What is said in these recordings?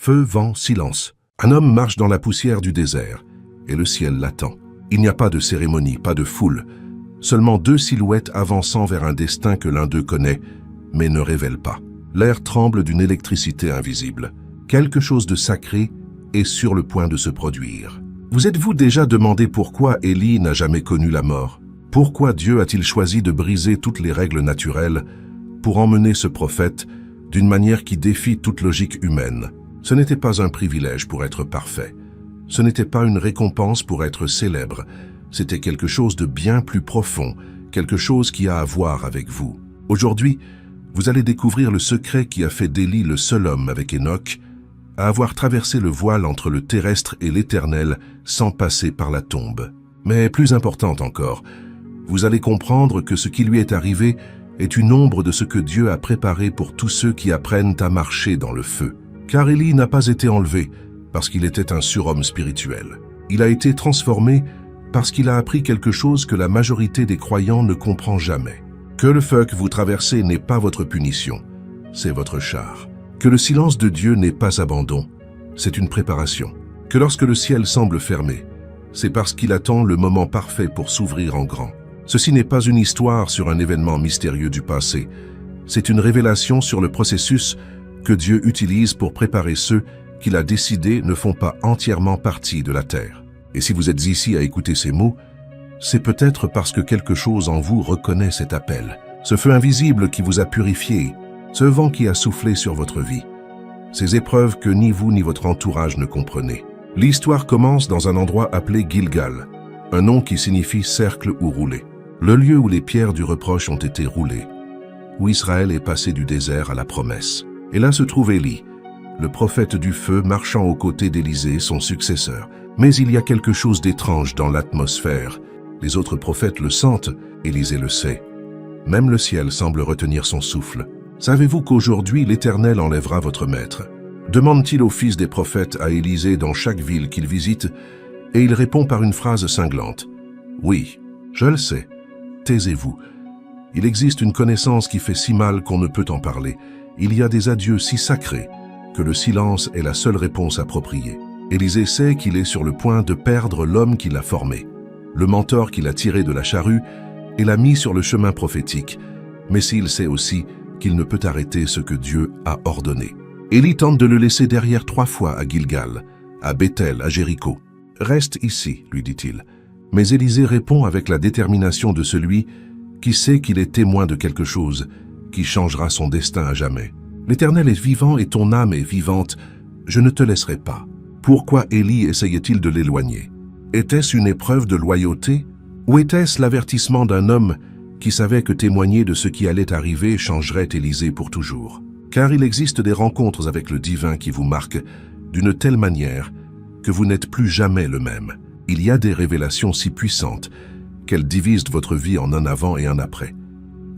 Feu, vent, silence. Un homme marche dans la poussière du désert, et le ciel l'attend. Il n'y a pas de cérémonie, pas de foule, seulement deux silhouettes avançant vers un destin que l'un d'eux connaît, mais ne révèle pas. L'air tremble d'une électricité invisible. Quelque chose de sacré est sur le point de se produire. Vous êtes-vous déjà demandé pourquoi Élie n'a jamais connu la mort? Pourquoi Dieu a-t-il choisi de briser toutes les règles naturelles pour emmener ce prophète d'une manière qui défie toute logique humaine? Ce n'était pas un privilège pour être parfait. Ce n'était pas une récompense pour être célèbre. C'était quelque chose de bien plus profond, quelque chose qui a à voir avec vous. Aujourd'hui, vous allez découvrir le secret qui a fait d'Élie le seul homme avec Enoch à avoir traversé le voile entre le terrestre et l'éternel sans passer par la tombe. Mais plus importante encore, vous allez comprendre que ce qui lui est arrivé est une ombre de ce que Dieu a préparé pour tous ceux qui apprennent à marcher dans le feu. Car Élie n'a pas été enlevé parce qu'il était un surhomme spirituel. Il a été transformé parce qu'il a appris quelque chose que la majorité des croyants ne comprend jamais. Que le feu que vous traversez n'est pas votre punition, c'est votre char. Que le silence de Dieu n'est pas abandon, c'est une préparation. Que lorsque le ciel semble fermé, c'est parce qu'il attend le moment parfait pour s'ouvrir en grand. Ceci n'est pas une histoire sur un événement mystérieux du passé, c'est une révélation sur le processus que Dieu utilise pour préparer ceux qu'il a décidé ne font pas entièrement partie de la terre. Et si vous êtes ici à écouter ces mots, c'est peut-être parce que quelque chose en vous reconnaît cet appel. Ce feu invisible qui vous a purifié, ce vent qui a soufflé sur votre vie, ces épreuves que ni vous ni votre entourage ne comprenez. L'histoire commence dans un endroit appelé Gilgal, un nom qui signifie cercle ou roulé. Le lieu où les pierres du reproche ont été roulées, où Israël est passé du désert à la promesse. Et là se trouve Élie, le prophète du feu marchant aux côtés d'Élisée, son successeur. Mais il y a quelque chose d'étrange dans l'atmosphère. Les autres prophètes le sentent, Élisée le sait. Même le ciel semble retenir son souffle. Savez-vous qu'aujourd'hui l'Éternel enlèvera votre maître? Demande-t-il au fils des prophètes à Élisée dans chaque ville qu'il visite, et il répond par une phrase cinglante. Oui, je le sais. Taisez-vous. Il existe une connaissance qui fait si mal qu'on ne peut en parler. Il y a des adieux si sacrés que le silence est la seule réponse appropriée. Élisée sait qu'il est sur le point de perdre l'homme qui l'a formé, le mentor qu'il a tiré de la charrue et l'a mis sur le chemin prophétique, mais s'il sait aussi qu'il ne peut arrêter ce que Dieu a ordonné. Élie tente de le laisser derrière 3 fois à Gilgal, à Béthel, à Jéricho. « Reste ici, lui dit-il. » Mais Élisée répond avec la détermination de celui qui sait qu'il est témoin de quelque chose qui changera son destin à jamais. « L'Éternel est vivant et ton âme est vivante, je ne te laisserai pas. » Pourquoi Élie essayait-il de l'éloigner? Était-ce une épreuve de loyauté? Ou était-ce l'avertissement d'un homme qui savait que témoigner de ce qui allait arriver changerait Élisée pour toujours? Car il existe des rencontres avec le divin qui vous marquent d'une telle manière que vous n'êtes plus jamais le même. Il y a des révélations si puissantes qu'elles divisent votre vie en un avant et un après.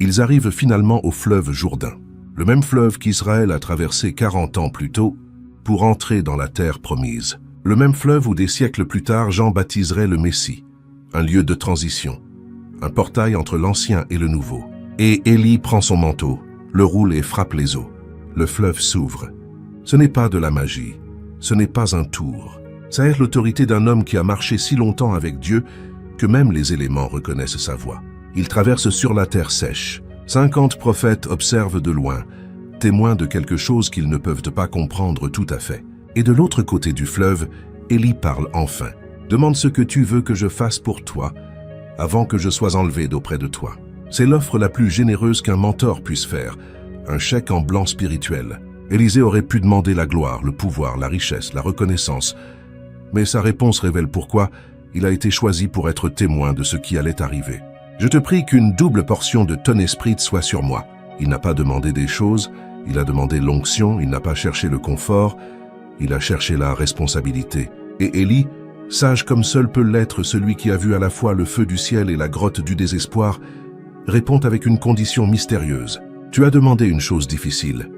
Ils arrivent finalement au fleuve Jourdain, le même fleuve qu'Israël a traversé 40 ans plus tôt pour entrer dans la terre promise. Le même fleuve où des siècles plus tard Jean baptiserait le Messie, un lieu de transition, un portail entre l'ancien et le nouveau. Et Élie prend son manteau, le roule et frappe les eaux. Le fleuve s'ouvre. Ce n'est pas de la magie, ce n'est pas un tour. Ça est l'autorité d'un homme qui a marché si longtemps avec Dieu que même les éléments reconnaissent sa voix. Il traverse sur la terre sèche. 50 prophètes observent de loin, témoins de quelque chose qu'ils ne peuvent pas comprendre tout à fait. Et de l'autre côté du fleuve, Élie parle enfin. « Demande ce que tu veux que je fasse pour toi, avant que je sois enlevé d'auprès de toi. » C'est l'offre la plus généreuse qu'un mentor puisse faire, un chèque en blanc spirituel. Élisée aurait pu demander la gloire, le pouvoir, la richesse, la reconnaissance. Mais sa réponse révèle pourquoi il a été choisi pour être témoin de ce qui allait arriver. « Je te prie qu'une double portion de ton esprit soit sur moi. » Il n'a pas demandé des choses, il a demandé l'onction, il n'a pas cherché le confort, il a cherché la responsabilité. Et Élie, sage comme seul peut l'être celui qui a vu à la fois le feu du ciel et la grotte du désespoir, répond avec une condition mystérieuse. « Tu as demandé une chose difficile.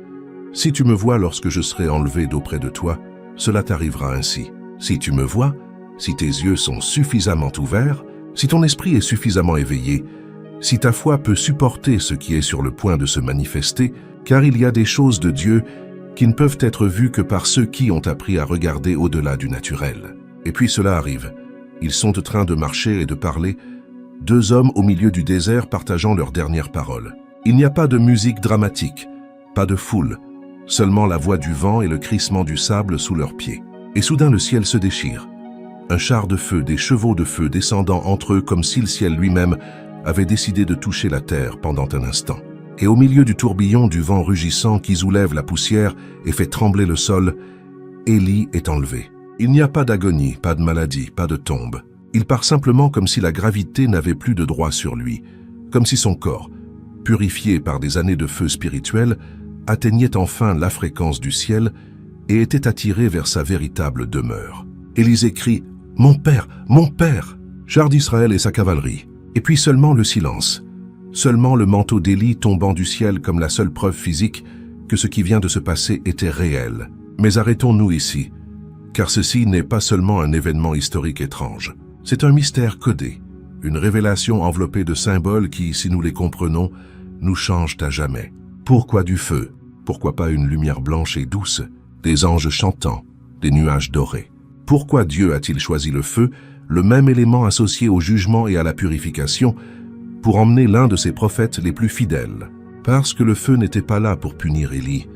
Si tu me vois lorsque je serai enlevé d'auprès de toi, cela t'arrivera ainsi. Si tu me vois, si tes yeux sont suffisamment ouverts, si ton esprit est suffisamment éveillé, si ta foi peut supporter ce qui est sur le point de se manifester, car il y a des choses de Dieu qui ne peuvent être vus que par ceux qui ont appris à regarder au-delà du naturel. Et puis cela arrive. Ils sont en train de marcher et de parler, deux hommes au milieu du désert partageant leurs dernières paroles. Il n'y a pas de musique dramatique, pas de foule, seulement la voix du vent et le crissement du sable sous leurs pieds. Et soudain le ciel se déchire. Un char de feu, des chevaux de feu descendant entre eux comme si le ciel lui-même avait décidé de toucher la terre pendant un instant. Et au milieu du tourbillon du vent rugissant qui soulève la poussière et fait trembler le sol, Élie est enlevé. Il n'y a pas d'agonie, pas de maladie, pas de tombe. Il part simplement comme si la gravité n'avait plus de droit sur lui, comme si son corps, purifié par des années de feu spirituel, atteignait enfin la fréquence du ciel et était attiré vers sa véritable demeure. Élisée crie « Mon père, mon père !» Char d'Israël et sa cavalerie. Et puis seulement le silence. Seulement le manteau d'Élie tombant du ciel comme la seule preuve physique que ce qui vient de se passer était réel. Mais arrêtons-nous ici, car ceci n'est pas seulement un événement historique étrange. C'est un mystère codé, une révélation enveloppée de symboles qui, si nous les comprenons, nous changent à jamais. Pourquoi du feu? Pourquoi pas une lumière blanche et douce, des anges chantants, des nuages dorés? Pourquoi Dieu a-t-il choisi le feu, le même élément associé au jugement et à la purification, pour emmener l'un de ses prophètes les plus fidèles? Parce que le feu n'était pas là pour punir Élie.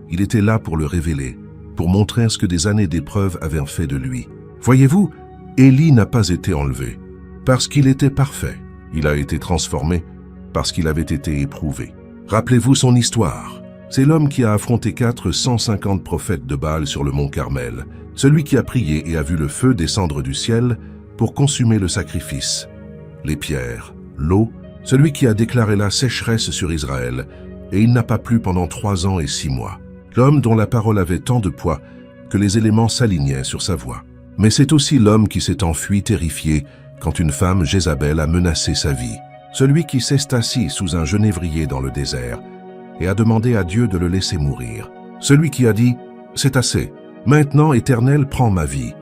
Il était là pour le révéler, pour montrer ce que des années d'épreuve avaient fait de lui. Voyez-vous, Élie n'a pas été enlevé, parce qu'il était parfait. Il a été transformé, parce qu'il avait été éprouvé. Rappelez-vous son histoire. C'est l'homme qui a affronté 450 prophètes de Baal sur le mont Carmel, celui qui a prié et a vu le feu descendre du ciel pour consumer le sacrifice, les pierres, l'eau, celui qui a déclaré la sécheresse sur Israël, et il n'a pas plu pendant 3 ans et 6 mois. L'homme dont la parole avait tant de poids que les éléments s'alignaient sur sa voix. Mais c'est aussi l'homme qui s'est enfui terrifié quand une femme, Jézabel, a menacé sa vie. Celui qui s'est assis sous un genévrier dans le désert et a demandé à Dieu de le laisser mourir. Celui qui a dit « C'est assez, maintenant, Éternel, prends ma vie ».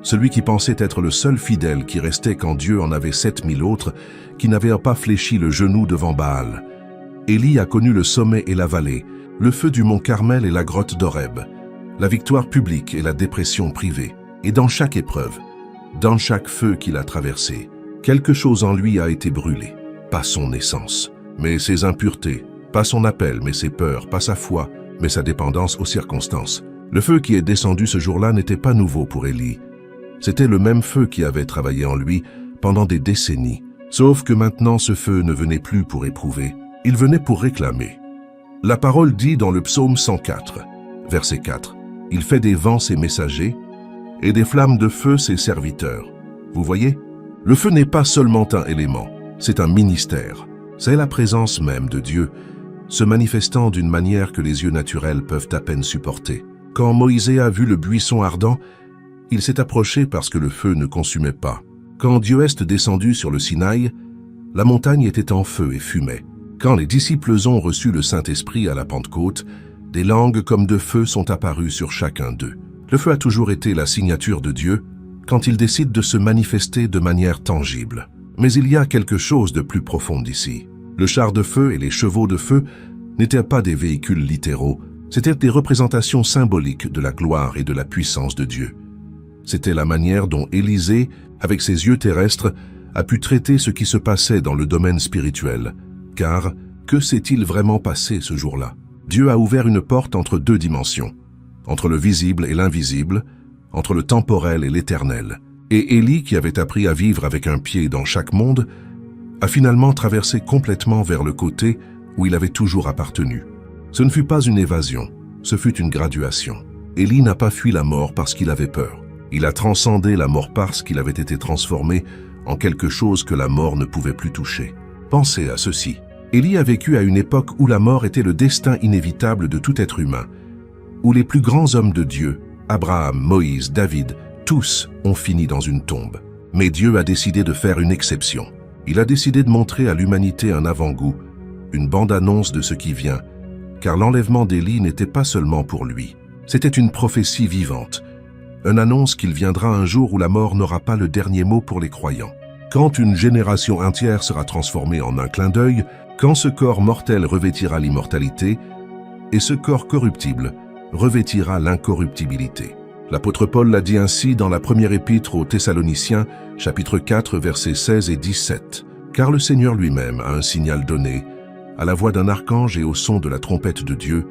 Celui qui pensait être le seul fidèle qui restait quand Dieu en avait 7000 autres, qui n'avaient pas fléchi le genou devant Baal. Élie a connu le sommet et la vallée, le feu du mont Carmel et la grotte d'Horeb, la victoire publique et la dépression privée. Et dans chaque épreuve, dans chaque feu qu'il a traversé, quelque chose en lui a été brûlé. Pas son essence, mais ses impuretés, pas son appel, mais ses peurs, pas sa foi, mais sa dépendance aux circonstances. Le feu qui est descendu ce jour-là n'était pas nouveau pour Élie. C'était le même feu qui avait travaillé en lui pendant des décennies. Sauf que maintenant ce feu ne venait plus pour éprouver, il venait pour réclamer. La parole dit dans le psaume 104, verset 4, « Il fait des vents ses messagers et des flammes de feu ses serviteurs. » Vous voyez? Le feu n'est pas seulement un élément, c'est un ministère. C'est la présence même de Dieu, se manifestant d'une manière que les yeux naturels peuvent à peine supporter. Quand Moïse a vu le buisson ardent, il s'est approché parce que le feu ne consumait pas. Quand Dieu est descendu sur le Sinaï, la montagne était en feu et fumait. Quand les disciples ont reçu le Saint-Esprit à la Pentecôte, des langues comme de feu sont apparues sur chacun d'eux. Le feu a toujours été la signature de Dieu quand il décide de se manifester de manière tangible. Mais il y a quelque chose de plus profond ici. Le char de feu et les chevaux de feu n'étaient pas des véhicules littéraux, c'étaient des représentations symboliques de la gloire et de la puissance de Dieu. C'était la manière dont Élisée, avec ses yeux terrestres, a pu traiter ce qui se passait dans le domaine spirituel. Car, que s'est-il vraiment passé ce jour-là? Dieu a ouvert une porte entre deux dimensions, entre le visible et l'invisible, entre le temporel et l'éternel. Et Élie, qui avait appris à vivre avec un pied dans chaque monde, a finalement traversé complètement vers le côté où il avait toujours appartenu. Ce ne fut pas une évasion, ce fut une graduation. Élie n'a pas fui la mort parce qu'il avait peur. Il a transcendé la mort parce qu'il avait été transformé en quelque chose que la mort ne pouvait plus toucher. Pensez à ceci. Élie a vécu à une époque où la mort était le destin inévitable de tout être humain, où les plus grands hommes de Dieu, Abraham, Moïse, David, tous ont fini dans une tombe. Mais Dieu a décidé de faire une exception. Il a décidé de montrer à l'humanité un avant-goût, une bande-annonce de ce qui vient, car l'enlèvement d'Élie n'était pas seulement pour lui. C'était une prophétie vivante, une annonce qu'il viendra un jour où la mort n'aura pas le dernier mot pour les croyants. Quand une génération entière sera transformée en un clin d'œil, quand ce corps mortel revêtira l'immortalité, et ce corps corruptible revêtira l'incorruptibilité. L'apôtre Paul l'a dit ainsi dans la première épître aux Thessaloniciens, chapitre 4, versets 16 et 17. « Car le Seigneur lui-même a un signal donné, à la voix d'un archange et au son de la trompette de Dieu,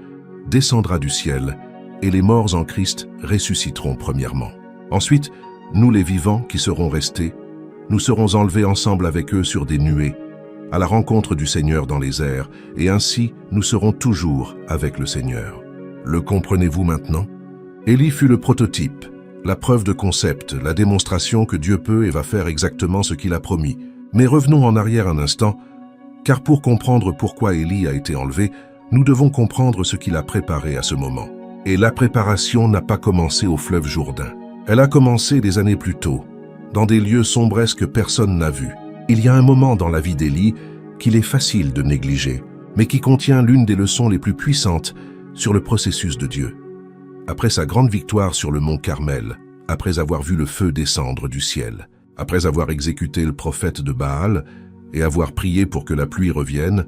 descendra du ciel, et les morts en Christ ressusciteront premièrement. Ensuite, nous les vivants qui serons restés, nous serons enlevés ensemble avec eux sur des nuées, à la rencontre du Seigneur dans les airs, et ainsi nous serons toujours avec le Seigneur. » Le comprenez-vous maintenant? Élie fut le prototype, la preuve de concept, la démonstration que Dieu peut et va faire exactement ce qu'il a promis. Mais revenons en arrière un instant, car pour comprendre pourquoi Élie a été enlevé, nous devons comprendre ce qu'il a préparé à ce moment. Et la préparation n'a pas commencé au fleuve Jourdain. Elle a commencé des années plus tôt, dans des lieux sombresques que personne n'a vus. Il y a un moment dans la vie d'Élie qu'il est facile de négliger, mais qui contient l'une des leçons les plus puissantes sur le processus de Dieu. Après sa grande victoire sur le mont Carmel, après avoir vu le feu descendre du ciel, après avoir exécuté le prophète de Baal et avoir prié pour que la pluie revienne,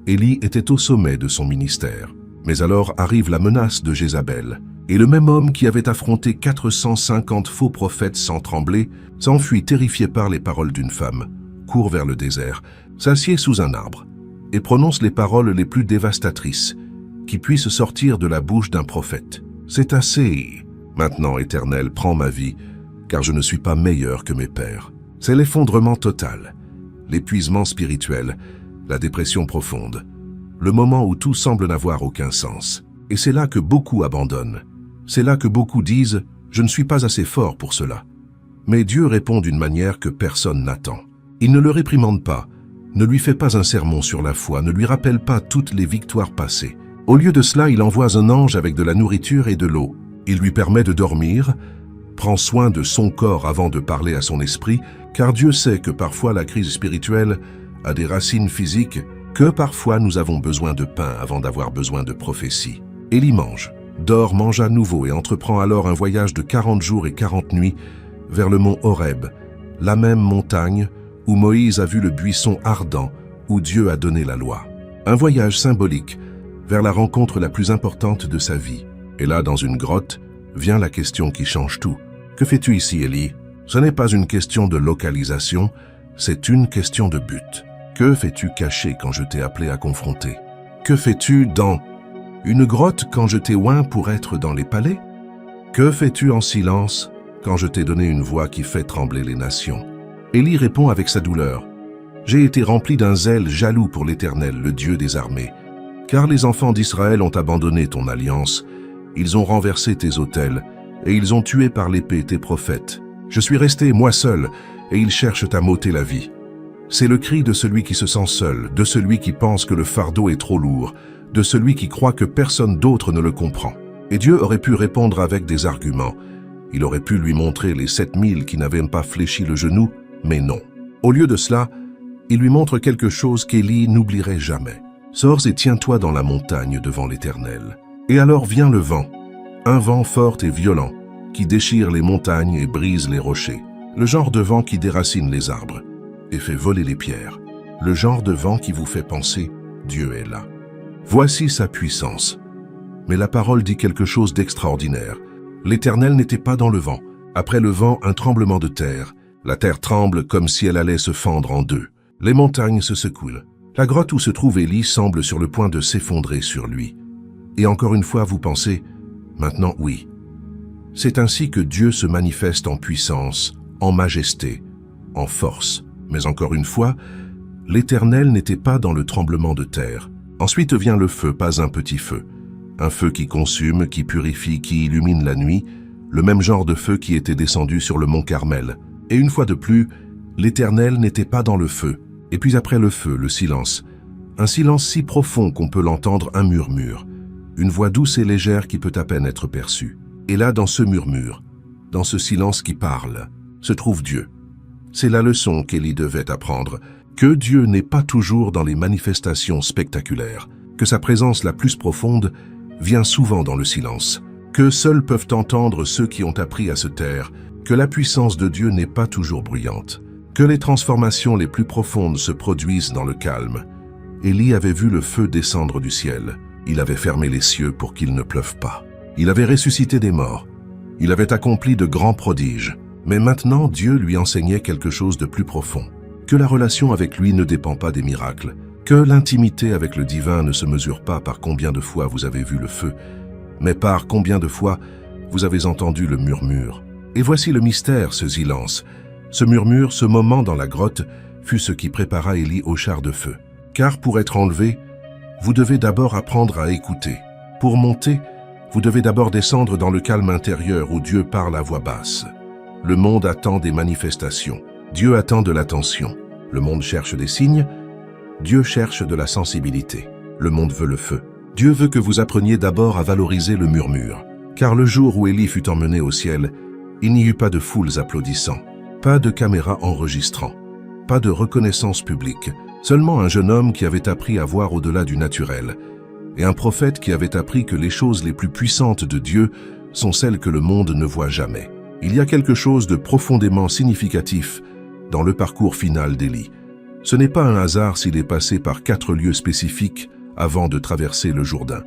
Élie était au sommet de son ministère. Mais alors arrive la menace de Jézabel, et le même homme qui avait affronté 450 faux prophètes sans trembler, s'enfuit terrifié par les paroles d'une femme, court vers le désert, s'assied sous un arbre, et prononce les paroles les plus dévastatrices qui puissent sortir de la bouche d'un prophète. C'est assez. Maintenant, Éternel, prends ma vie, car je ne suis pas meilleur que mes pères. C'est l'effondrement total, l'épuisement spirituel, la dépression profonde, le moment où tout semble n'avoir aucun sens. Et c'est là que beaucoup abandonnent. C'est là que beaucoup disent « Je ne suis pas assez fort pour cela ». Mais Dieu répond d'une manière que personne n'attend. Il ne le réprimande pas, ne lui fait pas un sermon sur la foi, ne lui rappelle pas toutes les victoires passées. Au lieu de cela, il envoie un ange avec de la nourriture et de l'eau. Il lui permet de dormir, prend soin de son corps avant de parler à son esprit, car Dieu sait que parfois la crise spirituelle a des racines physiques, que parfois nous avons besoin de pain avant d'avoir besoin de prophétie. Élie mange, dort, mange à nouveau et entreprend alors un voyage de 40 jours et 40 nuits vers le mont Horeb, la même montagne où Moïse a vu le buisson ardent où Dieu a donné la loi. Un voyage symbolique vers la rencontre la plus importante de sa vie. Et là, dans une grotte, vient la question qui change tout. Que fais-tu ici, Élie? Ce n'est pas une question de localisation, c'est une question de but. Que fais-tu caché quand je t'ai appelé à confronter? Que fais-tu dans une grotte quand je t'ai oint pour être dans les palais? Que fais-tu en silence quand je t'ai donné une voix qui fait trembler les nations? Élie répond avec sa douleur. J'ai été rempli d'un zèle jaloux pour l'Éternel, le Dieu des armées. Car les enfants d'Israël ont abandonné ton alliance, ils ont renversé tes autels, et ils ont tué par l'épée tes prophètes. Je suis resté, moi seul, et ils cherchent à m'ôter la vie. C'est le cri de celui qui se sent seul, de celui qui pense que le fardeau est trop lourd, de celui qui croit que personne d'autre ne le comprend. Et Dieu aurait pu répondre avec des arguments. Il aurait pu lui montrer les 7000 qui n'avaient pas fléchi le genou, mais non. Au lieu de cela, il lui montre quelque chose qu'Élie n'oublierait jamais. Sors et tiens-toi dans la montagne devant l'Éternel. Et alors vient le vent, un vent fort et violent, qui déchire les montagnes et brise les rochers. Le genre de vent qui déracine les arbres et fait voler les pierres. Le genre de vent qui vous fait penser « Dieu est là ». Voici sa puissance. Mais la parole dit quelque chose d'extraordinaire. L'Éternel n'était pas dans le vent. Après le vent, un tremblement de terre. La terre tremble comme si elle allait se fendre en deux. Les montagnes se secouent. La grotte où se trouve Élie semble sur le point de s'effondrer sur lui. Et encore une fois, vous pensez, maintenant oui. C'est ainsi que Dieu se manifeste en puissance, en majesté, en force. Mais encore une fois, l'Éternel n'était pas dans le tremblement de terre. Ensuite vient le feu, pas un petit feu. Un feu qui consume, qui purifie, qui illumine la nuit, le même genre de feu qui était descendu sur le mont Carmel. Et une fois de plus, l'Éternel n'était pas dans le feu. Et puis après le feu, le silence. Un silence si profond qu'on peut l'entendre un murmure. Une voix douce et légère qui peut à peine être perçue. Et là, dans ce murmure, dans ce silence qui parle, se trouve Dieu. C'est la leçon qu'Élie devait apprendre, que Dieu n'est pas toujours dans les manifestations spectaculaires, que sa présence la plus profonde vient souvent dans le silence, que seuls peuvent entendre ceux qui ont appris à se taire, que la puissance de Dieu n'est pas toujours bruyante, que les transformations les plus profondes se produisent dans le calme. Élie avait vu le feu descendre du ciel. Il avait fermé les cieux pour qu'il ne pleuve pas. Il avait ressuscité des morts. Il avait accompli de grands prodiges. Mais maintenant, Dieu lui enseignait quelque chose de plus profond. Que la relation avec lui ne dépend pas des miracles. Que l'intimité avec le divin ne se mesure pas par combien de fois vous avez vu le feu, mais par combien de fois vous avez entendu le murmure. Et voici le mystère, ce silence. Ce murmure, ce moment dans la grotte, fut ce qui prépara Élie au char de feu. Car pour être enlevé, vous devez d'abord apprendre à écouter. Pour monter, vous devez d'abord descendre dans le calme intérieur où Dieu parle à voix basse. Le monde attend des manifestations. Dieu attend de l'attention. Le monde cherche des signes. Dieu cherche de la sensibilité. Le monde veut le feu. Dieu veut que vous appreniez d'abord à valoriser le murmure. Car le jour où Élie fut emmené au ciel, il n'y eut pas de foules applaudissant, pas de caméras enregistrant, pas de reconnaissance publique, seulement un jeune homme qui avait appris à voir au-delà du naturel, et un prophète qui avait appris que les choses les plus puissantes de Dieu sont celles que le monde ne voit jamais. Il y a quelque chose de profondément significatif dans le parcours final d'Élie. Ce n'est pas un hasard s'il est passé par 4 lieux spécifiques avant de traverser le Jourdain.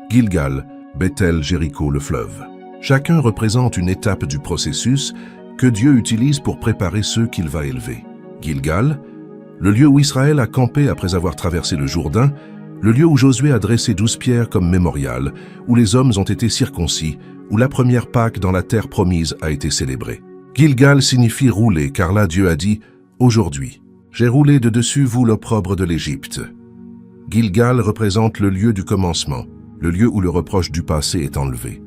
Gilgal, Bethel, Jéricho, le fleuve. Chacun représente une étape du processus que Dieu utilise pour préparer ceux qu'il va élever. Gilgal, le lieu où Israël a campé après avoir traversé le Jourdain, le lieu où Josué a dressé 12 pierres comme mémorial, où les hommes ont été circoncis, où la première Pâque dans la terre promise a été célébrée. Gilgal signifie rouler, car là Dieu a dit « Aujourd'hui, j'ai roulé de dessus vous l'opprobre de l'Égypte ». Gilgal représente le lieu du commencement, le lieu où le reproche du passé est enlevé,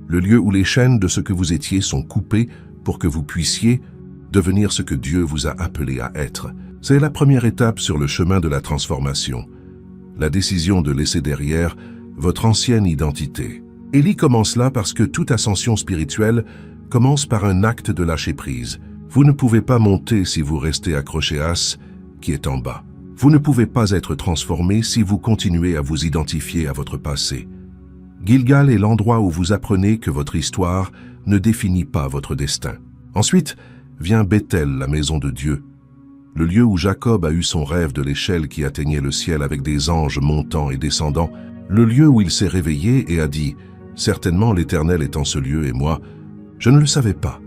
le lieu où les chaînes de ce que vous étiez sont coupées pour que vous puissiez devenir ce que Dieu vous a appelé à être. C'est la première étape sur le chemin de la transformation, la décision de laisser derrière votre ancienne identité. Élie commence là parce que toute ascension spirituelle commence par un acte de lâcher prise. Vous ne pouvez pas monter si vous restez accroché à ce qui est en bas. Vous ne pouvez pas être transformé si vous continuez à vous identifier à votre passé. Gilgal est l'endroit où vous apprenez que votre histoire ne définit pas votre destin. Ensuite vient Bethel, la maison de Dieu, le lieu où Jacob a eu son rêve de l'échelle qui atteignait le ciel avec des anges montant et descendant, le lieu où il s'est réveillé et a dit « Certainement l'Éternel est en ce lieu et moi, je ne le savais pas ».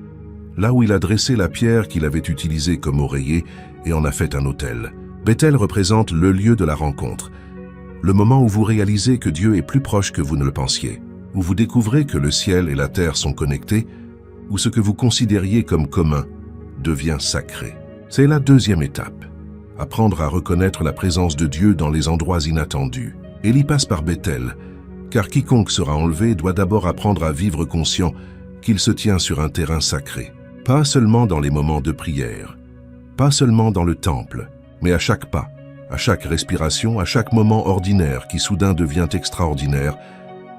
Là où il a dressé la pierre qu'il avait utilisée comme oreiller et en a fait un autel. Bethel représente le lieu de la rencontre, le moment où vous réalisez que Dieu est plus proche que vous ne le pensiez, où vous découvrez que le ciel et la terre sont connectés, où ce que vous considériez comme commun devient sacré. C'est la deuxième étape, apprendre à reconnaître la présence de Dieu dans les endroits inattendus. Élie passe par Bethel, car quiconque sera enlevé doit d'abord apprendre à vivre conscient qu'il se tient sur un terrain sacré, pas seulement dans les moments de prière, pas seulement dans le temple, mais à chaque pas, à chaque respiration, à chaque moment ordinaire qui soudain devient extraordinaire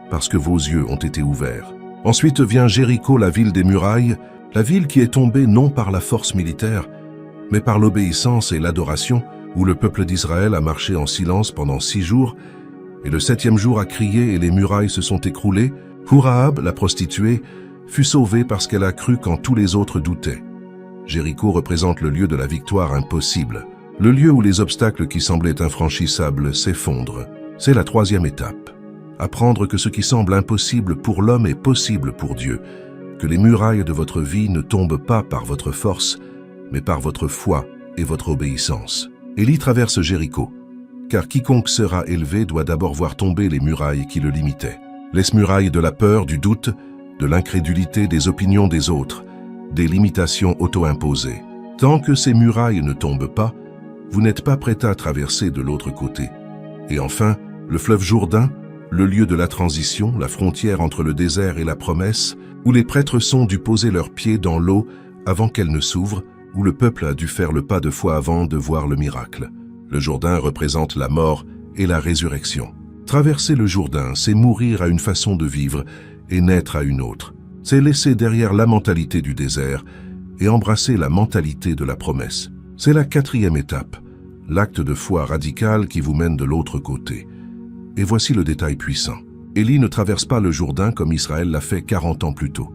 parce que vos yeux ont été ouverts. Ensuite vient Jéricho, la ville des murailles, la ville qui est tombée non par la force militaire, mais par l'obéissance et l'adoration, où le peuple d'Israël a marché en silence pendant 6 jours, et le 7e jour a crié et les murailles se sont écroulées, où Rahab, la prostituée, fut sauvée parce qu'elle a cru quand tous les autres doutaient. Jéricho représente le lieu de la victoire impossible, le lieu où les obstacles qui semblaient infranchissables s'effondrent. C'est la 3e étape. Apprendre que ce qui semble impossible pour l'homme est possible pour Dieu, que les murailles de votre vie ne tombent pas par votre force, mais par votre foi et votre obéissance. Élie traverse Jéricho, car quiconque sera élevé doit d'abord voir tomber les murailles qui le limitaient. Les murailles de la peur, du doute, de l'incrédulité, des opinions des autres, des limitations auto-imposées. Tant que ces murailles ne tombent pas, vous n'êtes pas prêt à traverser de l'autre côté. Et enfin, le fleuve Jourdain, le lieu de la transition, la frontière entre le désert et la promesse, où les prêtres sont dû poser leurs pieds dans l'eau avant qu'elle ne s'ouvre, où le peuple a dû faire le pas de foi avant de voir le miracle. Le Jourdain représente la mort et la résurrection. Traverser le Jourdain, c'est mourir à une façon de vivre et naître à une autre. C'est laisser derrière la mentalité du désert et embrasser la mentalité de la promesse. C'est la 4e étape, l'acte de foi radical qui vous mène de l'autre côté. Et voici le détail puissant. Élie ne traverse pas le Jourdain comme Israël l'a fait 40 ans plus tôt.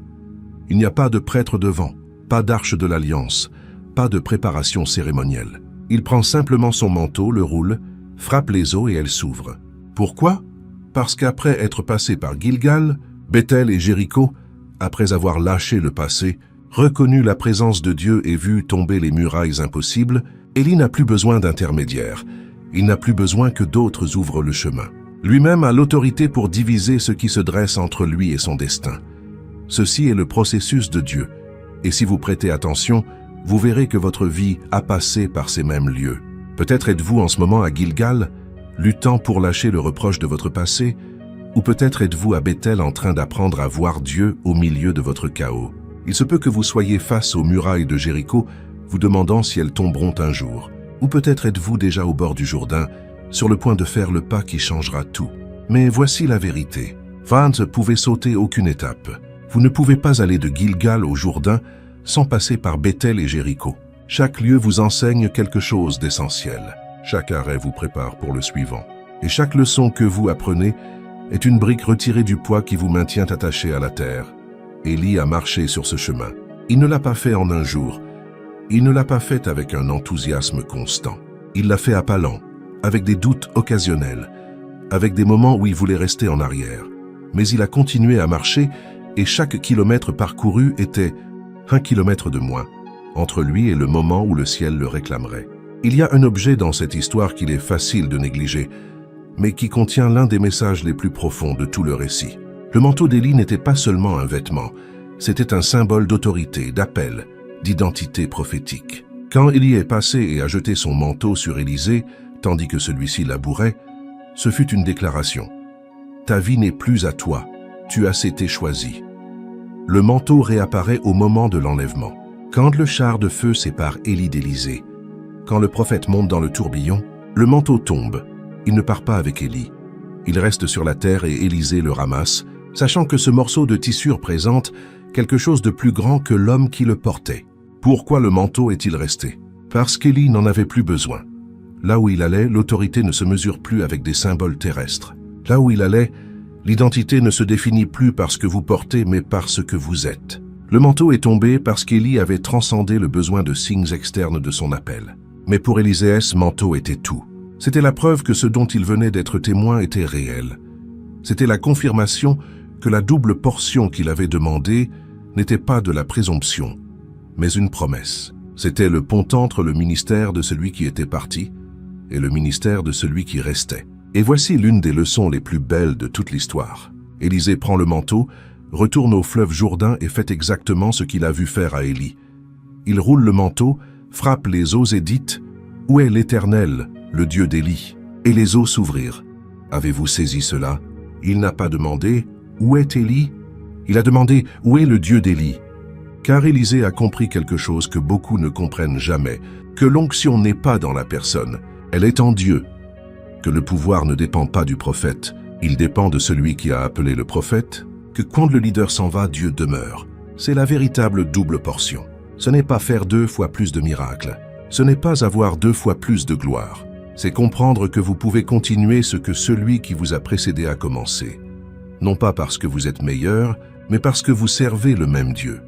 Il n'y a pas de prêtre devant, pas d'arche de l'alliance, pas de préparation cérémonielle. Il prend simplement son manteau, le roule, frappe les eaux et elles s'ouvrent. Pourquoi? parce qu'après être passé par Gilgal, Béthel et Jéricho, après avoir lâché le passé, reconnu la présence de Dieu et vu tomber les murailles impossibles, Élie n'a plus besoin d'intermédiaire. Il n'a plus besoin que d'autres ouvrent le chemin. Lui-même a l'autorité pour diviser ce qui se dresse entre lui et son destin. Ceci est le processus de Dieu. Et si vous prêtez attention, vous verrez que votre vie a passé par ces mêmes lieux. Peut-être êtes-vous en ce moment à Gilgal, luttant pour lâcher le reproche de votre passé, ou peut-être êtes-vous à Béthel en train d'apprendre à voir Dieu au milieu de votre chaos. Il se peut que vous soyez face aux murailles de Jéricho, vous demandant si elles tomberont un jour. Ou peut-être êtes-vous déjà au bord du Jourdain, sur le point de faire le pas qui changera tout. Mais voici la vérité. Vous ne pouvez sauter aucune étape. Vous ne pouvez pas aller de Gilgal au Jourdain sans passer par Béthel et Jéricho. Chaque lieu vous enseigne quelque chose d'essentiel. Chaque arrêt vous prépare pour le suivant. Et chaque leçon que vous apprenez est une brique retirée du poids qui vous maintient attaché à la terre. Élie a marché sur ce chemin. Il ne l'a pas fait en un jour. Il ne l'a pas fait avec un enthousiasme constant. Il l'a fait à pas lents, avec des doutes occasionnels, avec des moments où il voulait rester en arrière. Mais il a continué à marcher et chaque kilomètre parcouru était 1 kilomètre de moins, entre lui et le moment où le ciel le réclamerait. Il y a un objet dans cette histoire qu'il est facile de négliger, mais qui contient l'un des messages les plus profonds de tout le récit. Le manteau d'Élie n'était pas seulement un vêtement, c'était un symbole d'autorité, d'appel, d'identité prophétique. Quand Élie est passé et a jeté son manteau sur Élisée, tandis que celui-ci labourait, ce fut une déclaration. « Ta vie n'est plus à toi, tu as été choisi. » Le manteau réapparaît au moment de l'enlèvement. Quand le char de feu sépare Élie d'Élisée, quand le prophète monte dans le tourbillon, le manteau tombe. Il ne part pas avec Élie. Il reste sur la terre et Élisée le ramasse, sachant que ce morceau de tissu représente quelque chose de plus grand que l'homme qui le portait. Pourquoi le manteau est-il resté? Parce qu'Élie n'en avait plus besoin. Là où il allait, l'autorité ne se mesure plus avec des symboles terrestres. Là où il allait, l'identité ne se définit plus par ce que vous portez, mais par ce que vous êtes. Le manteau est tombé parce qu'Élie avait transcendé le besoin de signes externes de son appel. Mais pour Élisée, ce manteau était tout. C'était la preuve que ce dont il venait d'être témoin était réel. C'était la confirmation que la double portion qu'il avait demandée n'était pas de la présomption, mais une promesse. C'était le pont entre le ministère de celui qui était parti et le ministère de celui qui restait. Et voici l'une des leçons les plus belles de toute l'histoire. Élisée prend le manteau, retourne au fleuve Jourdain et fait exactement ce qu'il a vu faire à Élie. Il roule le manteau, frappe les eaux et dit « Où est l'Éternel, le Dieu d'Élie ?» Et les eaux s'ouvrirent. Avez-vous saisi cela? Il n'a pas demandé « Où est Élie ?» Il a demandé « Où est le Dieu d'Élie ?» Car Élisée a compris quelque chose que beaucoup ne comprennent jamais, que l'onction n'est pas dans la personne, elle est en Dieu, que le pouvoir ne dépend pas du prophète, il dépend de celui qui a appelé le prophète, que quand le leader s'en va, Dieu demeure. C'est la véritable double portion. Ce n'est pas faire 2 fois plus de miracles, ce n'est pas avoir 2 fois plus de gloire, c'est comprendre que vous pouvez continuer ce que celui qui vous a précédé a commencé. Non pas parce que vous êtes meilleur, mais parce que vous servez le même Dieu.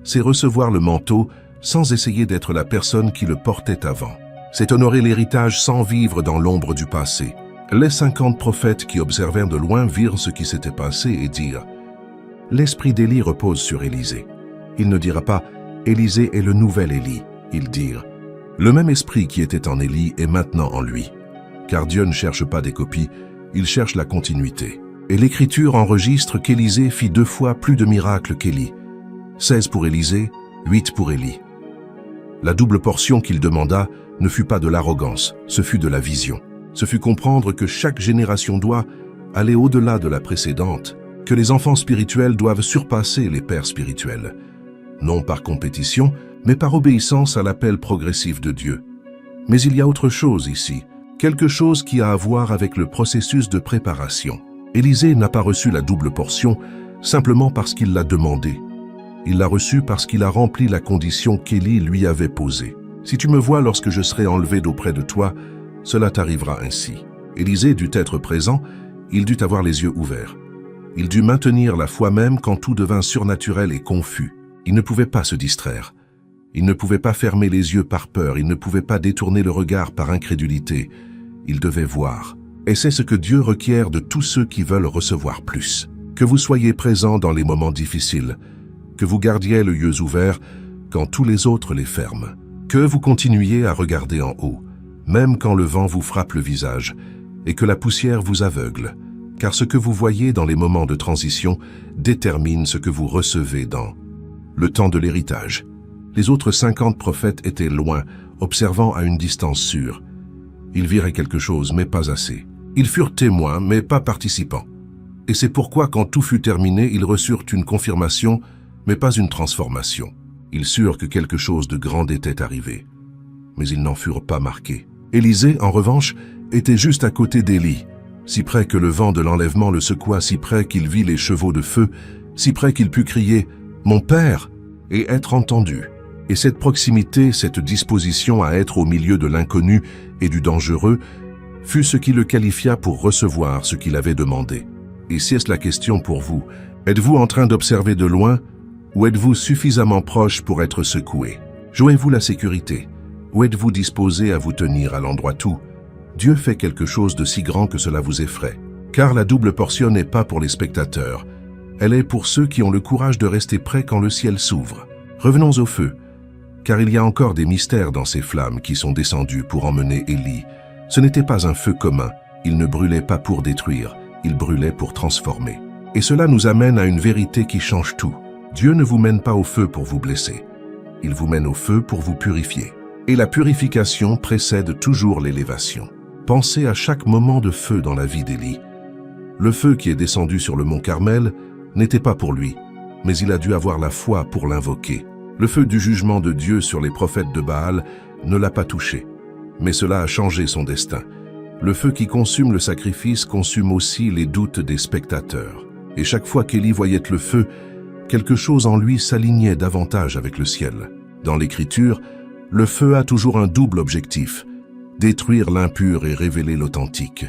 C'est recevoir le manteau sans essayer d'être la personne qui le portait avant. C'est honorer l'héritage sans vivre dans l'ombre du passé. Les 50 prophètes qui observèrent de loin virent ce qui s'était passé et dirent « L'esprit d'Élie repose sur Élisée. » Il ne dira pas « Élisée est le nouvel Élie ». Ils dirent « Le même esprit qui était en Élie est maintenant en lui. » Car Dieu ne cherche pas des copies, il cherche la continuité. Et l'Écriture enregistre qu'Élisée fit 2 fois plus de miracles qu'Élie. 16 pour Élisée, 8 pour Élie. La double portion qu'il demanda ne fut pas de l'arrogance, ce fut de la vision. Ce fut comprendre que chaque génération doit aller au-delà de la précédente, que les enfants spirituels doivent surpasser les pères spirituels, non par compétition, mais par obéissance à l'appel progressif de Dieu. Mais il y a autre chose ici, quelque chose qui a à voir avec le processus de préparation. Élisée n'a pas reçu la double portion simplement parce qu'il l'a demandé. Il l'a reçu parce qu'il a rempli la condition qu'Élie lui avait posée. Si tu me vois lorsque je serai enlevé d'auprès de toi, cela t'arrivera ainsi. Élisée dut être présent, il dut avoir les yeux ouverts. Il dut maintenir la foi même quand tout devint surnaturel et confus. Il ne pouvait pas se distraire. Il ne pouvait pas fermer les yeux par peur, il ne pouvait pas détourner le regard par incrédulité. Il devait voir. Et c'est ce que Dieu requiert de tous ceux qui veulent recevoir plus. Que vous soyez présents dans les moments difficiles, que vous gardiez les yeux ouverts quand tous les autres les ferment, que vous continuiez à regarder en haut, même quand le vent vous frappe le visage et que la poussière vous aveugle, car ce que vous voyez dans les moments de transition détermine ce que vous recevez dans le temps de l'héritage. Les autres 50 prophètes étaient loin, observant à une distance sûre. Ils viraient quelque chose, mais pas assez. Ils furent témoins, mais pas participants. Et c'est pourquoi, quand tout fut terminé, ils reçurent une confirmation, mais pas une transformation. Ils surent que quelque chose de grand était arrivé, mais ils n'en furent pas marqués. Élisée, en revanche, était juste à côté d'Élie, si près que le vent de l'enlèvement le secoua, si près qu'il vit les chevaux de feu, si près qu'il put crier « Mon Père !» et être entendu. Et cette proximité, cette disposition à être au milieu de l'inconnu et du dangereux, fut ce qui le qualifia pour recevoir ce qu'il avait demandé. Et c'est la question pour vous. Êtes-vous en train d'observer de loin ou êtes-vous suffisamment proche pour être secoué? Jouez-vous la sécurité ou êtes-vous disposé à vous tenir à l'endroit où Dieu fait quelque chose de si grand que cela vous effraie? Car la double portion n'est pas pour les spectateurs. Elle est pour ceux qui ont le courage de rester prêts quand le ciel s'ouvre. Revenons au feu, car il y a encore des mystères dans ces flammes qui sont descendues pour emmener Élie. Ce n'était pas un feu commun, il ne brûlait pas pour détruire, il brûlait pour transformer. Et cela nous amène à une vérité qui change tout. Dieu ne vous mène pas au feu pour vous blesser, il vous mène au feu pour vous purifier. Et la purification précède toujours l'élévation. Pensez à chaque moment de feu dans la vie d'Élie. Le feu qui est descendu sur le mont Carmel n'était pas pour lui, mais il a dû avoir la foi pour l'invoquer. Le feu du jugement de Dieu sur les prophètes de Baal ne l'a pas touché, mais cela a changé son destin. Le feu qui consume le sacrifice consume aussi les doutes des spectateurs. Et chaque fois qu'Élie voyait le feu, quelque chose en lui s'alignait davantage avec le ciel. Dans l'Écriture, le feu a toujours un double objectif, détruire l'impur et révéler l'authentique.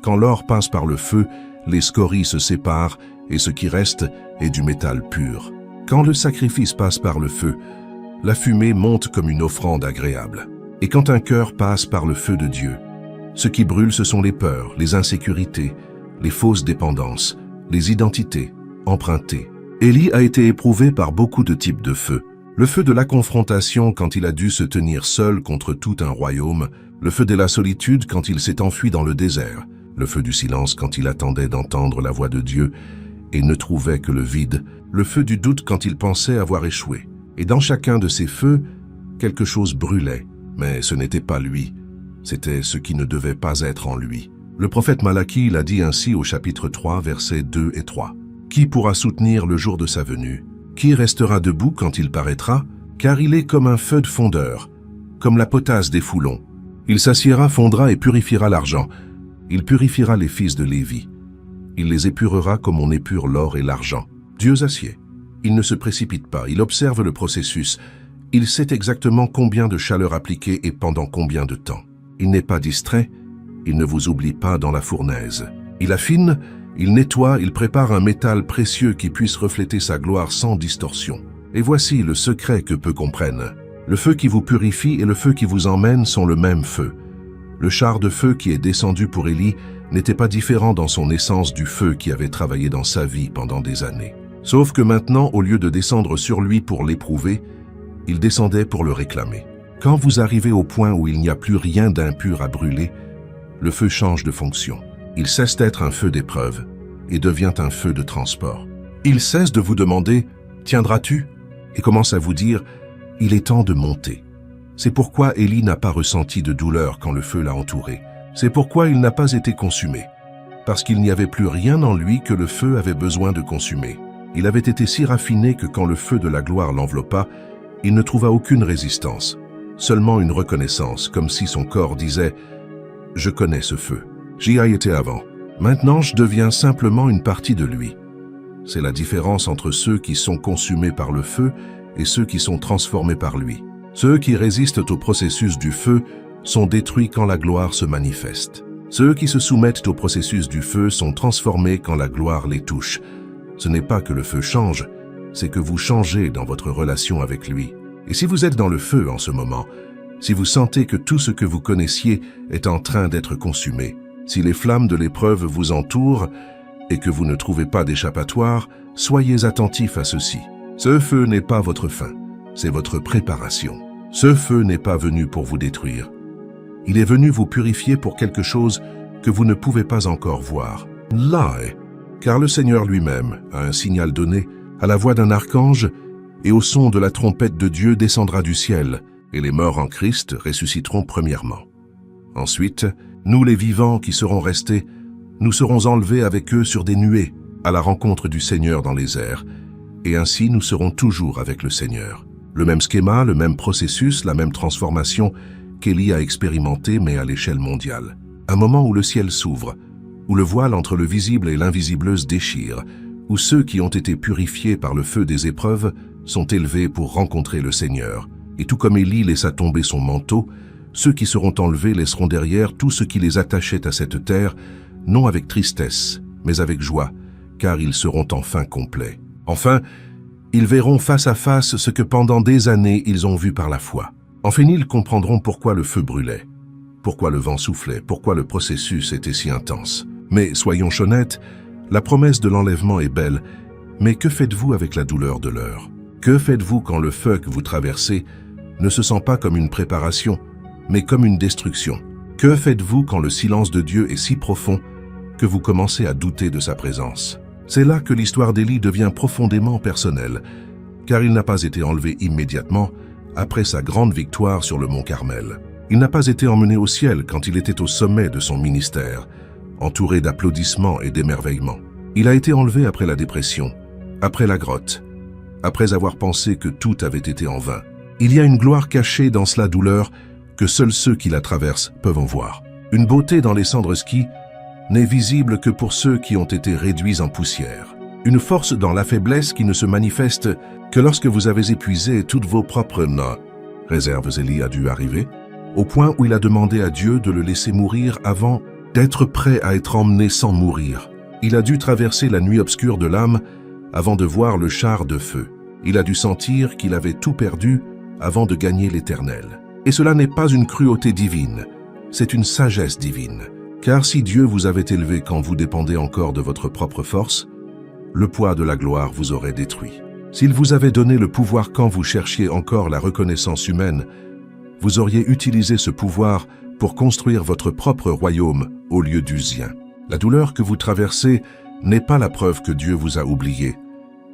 Quand l'or passe par le feu, les scories se séparent et ce qui reste est du métal pur. Quand le sacrifice passe par le feu, la fumée monte comme une offrande agréable. Et quand un cœur passe par le feu de Dieu, ce qui brûle, ce sont les peurs, les insécurités, les fausses dépendances, les identités empruntées. Élie a été éprouvé par beaucoup de types de feu. Le feu de la confrontation quand il a dû se tenir seul contre tout un royaume, le feu de la solitude quand il s'est enfui dans le désert, le feu du silence quand il attendait d'entendre la voix de Dieu et ne trouvait que le vide, le feu du doute quand il pensait avoir échoué. Et dans chacun de ces feux, quelque chose brûlait, mais ce n'était pas lui, c'était ce qui ne devait pas être en lui. Le prophète Malachie l'a dit ainsi au chapitre 3, versets 2 et 3. « Qui pourra soutenir le jour de sa venue? Qui restera debout quand il paraîtra? Car il est comme un feu de fondeur, comme la potasse des foulons. Il s'assiera, fondra et purifiera l'argent. Il purifiera les fils de Lévi. Il les épurera comme on épure l'or et l'argent. Dieu acier. Il ne se précipite pas, il observe le processus. Il sait exactement combien de chaleur appliquer et pendant combien de temps. Il n'est pas distrait, il ne vous oublie pas dans la fournaise. Il affine, il nettoie, il prépare un métal précieux qui puisse refléter sa gloire sans distorsion. Et voici le secret que peu comprennent. Le feu qui vous purifie et le feu qui vous emmène sont le même feu. Le char de feu qui est descendu pour Élie n'était pas différent dans son essence du feu qui avait travaillé dans sa vie pendant des années. Sauf que maintenant, au lieu de descendre sur lui pour l'éprouver, il descendait pour le réclamer. Quand vous arrivez au point où il n'y a plus rien d'impur à brûler, le feu change de fonction. Il cesse d'être un feu d'épreuve et devient un feu de transport. Il cesse de vous demander « Tiendras-tu » et commence à vous dire « Il est temps de monter ». C'est pourquoi Élie n'a pas ressenti de douleur quand le feu l'a entouré. C'est pourquoi il n'a pas été consumé, parce qu'il n'y avait plus rien en lui que le feu avait besoin de consumer. Il avait été si raffiné que quand le feu de la gloire l'enveloppa, il ne trouva aucune résistance, seulement une reconnaissance, comme si son corps disait « Je connais ce feu, j'y ai été avant, maintenant je deviens simplement une partie de lui ». C'est la différence entre ceux qui sont consumés par le feu et ceux qui sont transformés par lui. Ceux qui résistent au processus du feu sont détruits quand la gloire se manifeste. Ceux qui se soumettent au processus du feu sont transformés quand la gloire les touche. Ce n'est pas que le feu change, c'est que vous changez dans votre relation avec lui. Et si vous êtes dans le feu en ce moment, si vous sentez que tout ce que vous connaissiez est en train d'être consumé, Si les flammes de l'épreuve vous entourent et que vous ne trouvez pas d'échappatoire, soyez attentifs à ceci. Ce feu n'est pas votre fin, c'est votre préparation. Ce feu n'est pas venu pour vous détruire. Il est venu vous purifier pour quelque chose que vous ne pouvez pas encore voir. Là est, car le Seigneur lui-même, à un signal donné, à la voix d'un archange, et au son de la trompette de Dieu descendra du ciel, et les morts en Christ ressusciteront premièrement. Ensuite, nous les vivants qui serons restés, nous serons enlevés avec eux sur des nuées, à la rencontre du Seigneur dans les airs, et ainsi nous serons toujours avec le Seigneur. Le même schéma, le même processus, la même transformation qu'Élie a expérimenté, mais à l'échelle mondiale. Un moment où le ciel s'ouvre, où le voile entre le visible et l'invisible se déchire, où ceux qui ont été purifiés par le feu des épreuves sont élevés pour rencontrer le Seigneur. Et tout comme Élie laissa tomber son manteau, ceux qui seront enlevés laisseront derrière tout ce qui les attachait à cette terre, non avec tristesse, mais avec joie, car ils seront enfin complets. Enfin, ils verront face à face ce que pendant des années ils ont vu par la foi. Enfin, ils comprendront pourquoi le feu brûlait, pourquoi le vent soufflait, pourquoi le processus était si intense. Mais soyons honnêtes, la promesse de l'enlèvement est belle, mais que faites-vous avec la douleur de l'heure? Que faites-vous quand le feu que vous traversez ne se sent pas comme une préparation, mais comme une destruction? Que faites-vous quand le silence de Dieu est si profond que vous commencez à douter de sa présence? C'est là que l'histoire d'Élie devient profondément personnelle, car il n'a pas été enlevé immédiatement après sa grande victoire sur le mont Carmel. Il n'a pas été emmené au ciel quand il était au sommet de son ministère, entouré d'applaudissements et d'émerveillements. Il a été enlevé après la dépression, après la grotte, après avoir pensé que tout avait été en vain. Il y a une gloire cachée dans cela douleur que seuls ceux qui la traversent peuvent en voir. Une beauté dans les cendres ski n'est visible que pour ceux qui ont été réduits en poussière. Une force dans la faiblesse qui ne se manifeste que lorsque vous avez épuisé toutes vos propres réserves. Élie a dû arriver, au point où il a demandé à Dieu de le laisser mourir avant d'être prêt à être emmené sans mourir. Il a dû traverser la nuit obscure de l'âme avant de voir le char de feu. Il a dû sentir qu'il avait tout perdu avant de gagner l'éternel. Et cela n'est pas une cruauté divine, c'est une sagesse divine. Car si Dieu vous avait élevé quand vous dépendez encore de votre propre force, le poids de la gloire vous aurait détruit. S'il vous avait donné le pouvoir quand vous cherchiez encore la reconnaissance humaine, vous auriez utilisé ce pouvoir pour construire votre propre royaume au lieu du sien. La douleur que vous traversez n'est pas la preuve que Dieu vous a oublié.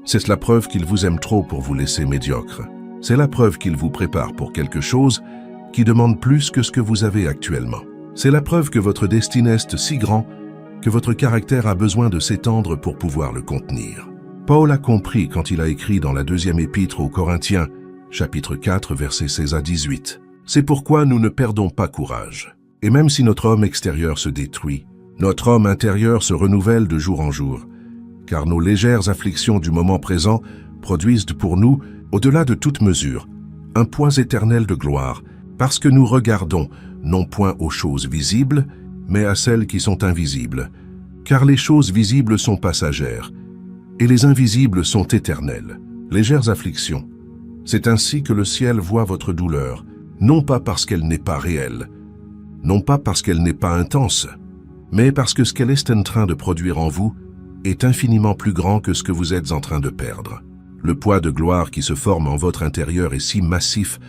C'est la preuve qu'il vous aime trop pour vous laisser médiocre. C'est la preuve qu'il vous prépare pour quelque chose qui demande plus que ce que vous avez actuellement. C'est la preuve que votre destin est si grand que votre caractère a besoin de s'étendre pour pouvoir le contenir. Paul a compris quand il a écrit dans la deuxième épître aux Corinthiens, chapitre 4, versets 16 à 18. C'est pourquoi nous ne perdons pas courage. Et même si notre homme extérieur se détruit, notre homme intérieur se renouvelle de jour en jour, car nos légères afflictions du moment présent produisent pour nous, au-delà de toute mesure, un poids éternel de gloire, parce que nous regardons non point aux choses visibles, mais à celles qui sont invisibles, car les choses visibles sont passagères, et les invisibles sont éternelles. Légères afflictions, c'est ainsi que le ciel voit votre douleur, non pas parce qu'elle n'est pas réelle, non pas parce qu'elle n'est pas intense, mais parce que ce qu'elle est en train de produire en vous est infiniment plus grand que ce que vous êtes en train de perdre. Le poids de gloire qui se forme en votre intérieur est si massif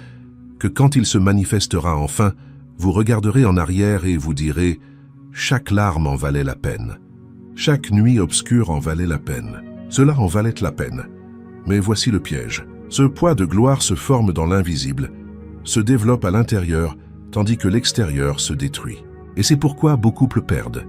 que quand il se manifestera enfin, vous regarderez en arrière et vous direz « Chaque larme en valait la peine. Chaque nuit obscure en valait la peine. Cela en valait la peine. Mais voici le piège. Ce poids de gloire se forme dans l'invisible, se développe à l'intérieur, tandis que l'extérieur se détruit. Et c'est pourquoi beaucoup perdent,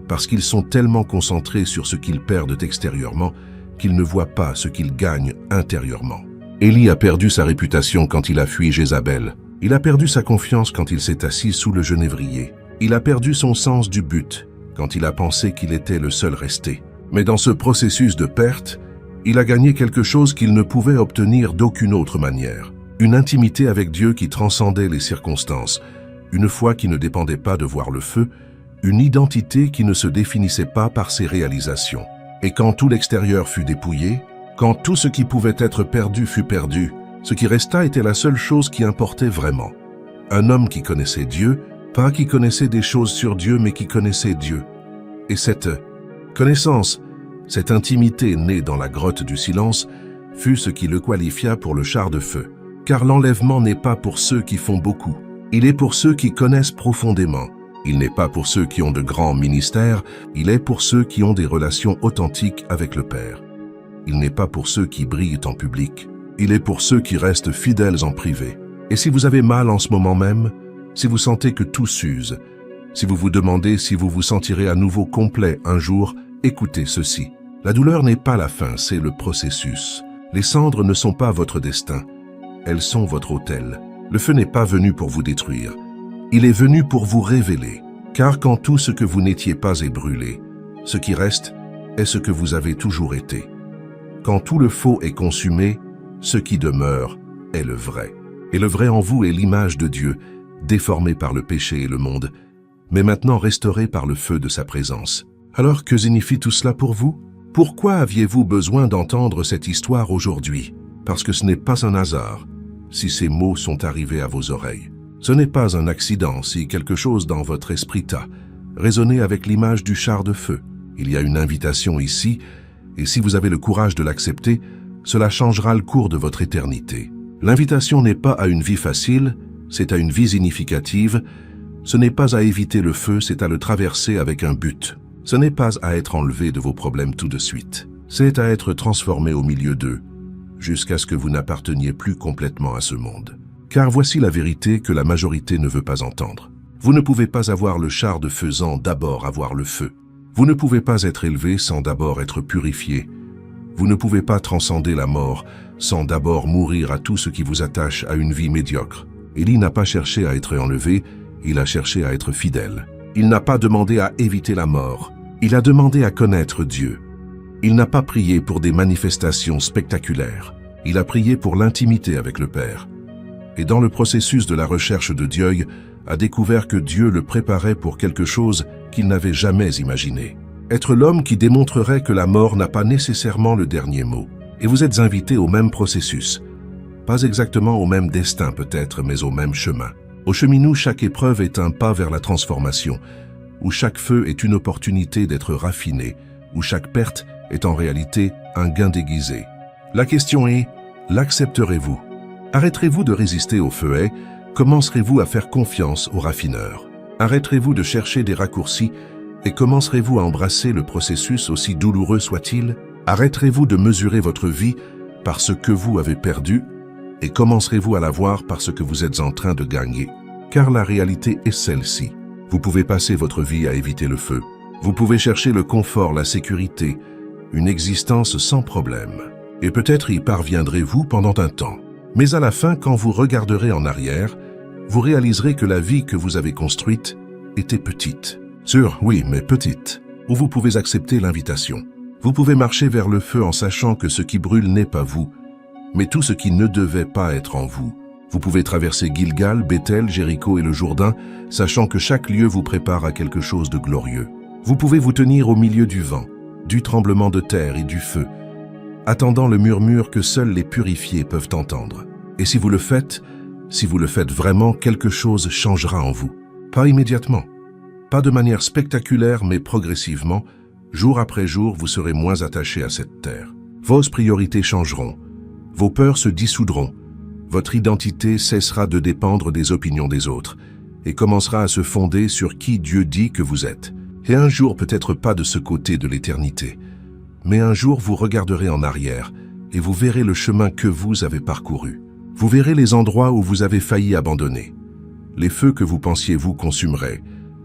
parce qu'ils sont tellement concentrés sur ce qu'ils perdent extérieurement qu'ils ne voient pas ce qu'ils gagnent intérieurement. Élie a perdu sa réputation quand il a fui Jézabel. Il a perdu sa confiance quand il s'est assis sous le genévrier. Il a perdu son sens du but quand il a pensé qu'il était le seul resté. Mais dans ce processus de perte, il a gagné quelque chose qu'il ne pouvait obtenir d'aucune autre manière. Une intimité avec Dieu qui transcendait les circonstances, une foi qui ne dépendait pas de voir le feu, une identité qui ne se définissait pas par ses réalisations. Et quand tout l'extérieur fut dépouillé, quand tout ce qui pouvait être perdu fut perdu, ce qui resta était la seule chose qui importait vraiment. Un homme qui connaissait Dieu, Pas qui connaissait des choses sur Dieu, mais qui connaissait Dieu. Et cette connaissance, cette intimité née dans la grotte du silence, fut ce qui le qualifia pour le char de feu. Car l'enlèvement n'est pas pour ceux qui font beaucoup. Il est pour ceux qui connaissent profondément. Il n'est pas pour ceux qui ont de grands ministères, il est pour ceux qui ont des relations authentiques avec le Père. Il n'est pas pour ceux qui brillent en public. Il est pour ceux qui restent fidèles en privé. Et si vous avez mal en ce moment même, si vous sentez que tout s'use, si vous vous demandez si vous vous sentirez à nouveau complet un jour, écoutez ceci. La douleur n'est pas la fin, c'est le processus. Les cendres ne sont pas votre destin, elles sont votre autel. Le feu n'est pas venu pour vous détruire, il est venu pour vous révéler. Car quand tout ce que vous n'étiez pas est brûlé, ce qui reste est ce que vous avez toujours été. Quand tout le faux est consumé, ce qui demeure est le vrai. Et le vrai en vous est l'image de Dieu, déformée par le péché et le monde, mais maintenant restaurée par le feu de sa présence. Alors que signifie tout cela pour vous? Pourquoi aviez-vous besoin d'entendre cette histoire aujourd'hui? Parce que ce n'est pas un hasard si ces mots sont arrivés à vos oreilles. Ce n'est pas un accident si quelque chose dans votre esprit a résonné avec l'image du char de feu. Il y a une invitation ici, et si vous avez le courage de l'accepter, cela changera le cours de votre éternité. L'invitation n'est pas à une vie facile, c'est à une vie significative. Ce n'est pas à éviter le feu, c'est à le traverser avec un but. Ce n'est pas à être enlevé de vos problèmes tout de suite. C'est à être transformé au milieu d'eux, jusqu'à ce que vous n'apparteniez plus complètement à ce monde. Car voici la vérité que la majorité ne veut pas entendre. Vous ne pouvez pas avoir le char de feu sans d'abord avoir le feu. Vous ne pouvez pas être élevé sans d'abord être purifié. Vous ne pouvez pas transcender la mort sans d'abord mourir à tout ce qui vous attache à une vie médiocre. Élie n'a pas cherché à être enlevé, il a cherché à être fidèle. Il n'a pas demandé à éviter la mort, il a demandé à connaître Dieu. Il n'a pas prié pour des manifestations spectaculaires, il a prié pour l'intimité avec le Père. Et dans le processus de la recherche de Dieu, a découvert que Dieu le préparait pour quelque chose qu'il n'avait jamais imaginé. Être l'homme qui démontrerait que la mort n'a pas nécessairement le dernier mot. Et vous êtes invité au même processus. Pas exactement au même destin peut-être, mais au même chemin. Au cheminou, chaque épreuve est un pas vers la transformation, où chaque feu est une opportunité d'être raffiné, où chaque perte est en réalité un gain déguisé. La question est, l'accepterez-vous? Arrêterez-vous de résister au feuet? Commencerez-vous à faire confiance au raffineur? Arrêterez-vous de chercher des raccourcis et commencerez-vous à embrasser le processus aussi douloureux soit-il? Arrêterez-vous de mesurer votre vie par ce que vous avez perdu et commencerez-vous à la voir par ce que vous êtes en train de gagner? Car la réalité est celle-ci. Vous pouvez passer votre vie à éviter le feu. Vous pouvez chercher le confort, la sécurité, une existence sans problème. Et peut-être y parviendrez-vous pendant un temps. Mais à la fin, quand vous regarderez en arrière, vous réaliserez que la vie que vous avez construite était petite. Sûre, oui, mais petite. Où vous pouvez accepter l'invitation. Vous pouvez marcher vers le feu en sachant que ce qui brûle n'est pas vous, mais tout ce qui ne devait pas être en vous. Vous pouvez traverser Gilgal, Béthel, Jéricho et le Jourdain, sachant que chaque lieu vous prépare à quelque chose de glorieux. Vous pouvez vous tenir au milieu du vent, du tremblement de terre et du feu, attendant le murmure que seuls les purifiés peuvent entendre. Et si vous le faites vraiment, quelque chose changera en vous. Pas immédiatement, pas de manière spectaculaire, mais progressivement, jour après jour, vous serez moins attaché à cette terre. Vos priorités changeront, vos peurs se dissoudront, votre identité cessera de dépendre des opinions des autres et commencera à se fonder sur qui Dieu dit que vous êtes. Et un jour, peut-être pas de ce côté de l'éternité, mais un jour vous regarderez en arrière et vous verrez le chemin que vous avez parcouru. Vous verrez les endroits où vous avez failli abandonner, les feux que vous pensiez vous consumeraient,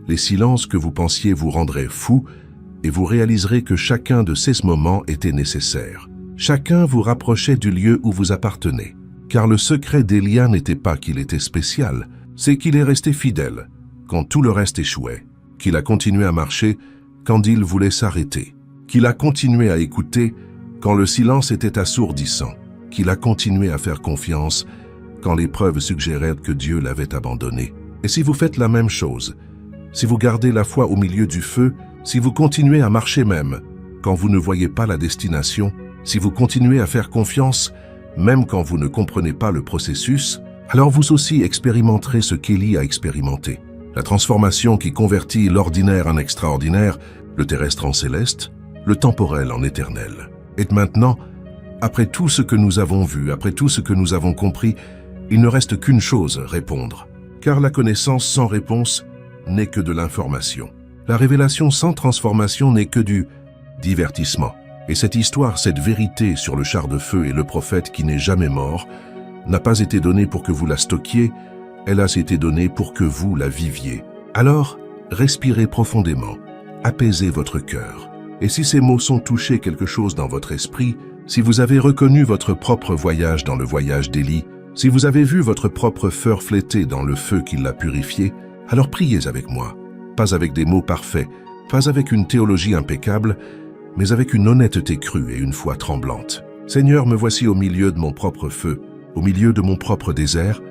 les silences que vous pensiez vous rendraient fous, et vous réaliserez que chacun de ces moments était nécessaire. Chacun vous rapprochait du lieu où vous appartenez. Car le secret d'Élia n'était pas qu'il était spécial, c'est qu'il est resté fidèle quand tout le reste échouait, qu'il a continué à marcher quand il voulait s'arrêter, qu'il a continué à écouter quand le silence était assourdissant, qu'il a continué à faire confiance quand les preuves suggéraient que Dieu l'avait abandonné. Et si vous faites la même chose, si vous gardez la foi au milieu du feu, si vous continuez à marcher même quand vous ne voyez pas la destination, si vous continuez à faire confiance même quand vous ne comprenez pas le processus, alors vous aussi expérimenterez ce qu'Élie a expérimenté. La transformation qui convertit l'ordinaire en extraordinaire, le terrestre en céleste, le temporel en éternel. Et maintenant, après tout ce que nous avons vu, après tout ce que nous avons compris, il ne reste qu'une chose, répondre. Car la connaissance sans réponse n'est que de l'information. La révélation sans transformation n'est que du divertissement. Et cette histoire, cette vérité sur le char de feu et le prophète qui n'est jamais mort, n'a pas été donnée pour que vous la stockiez, elle a été donnée pour que vous la viviez. Alors, respirez profondément, apaisez votre cœur. Et si ces mots sont touchés quelque chose dans votre esprit, si vous avez reconnu votre propre voyage dans le voyage d'Élie, si vous avez vu votre propre feu reflété dans le feu qui l'a purifié, alors priez avec moi, pas avec des mots parfaits, pas avec une théologie impeccable, mais avec une honnêteté crue et une foi tremblante. Seigneur, me voici au milieu de mon propre feu, au milieu de mon propre désert,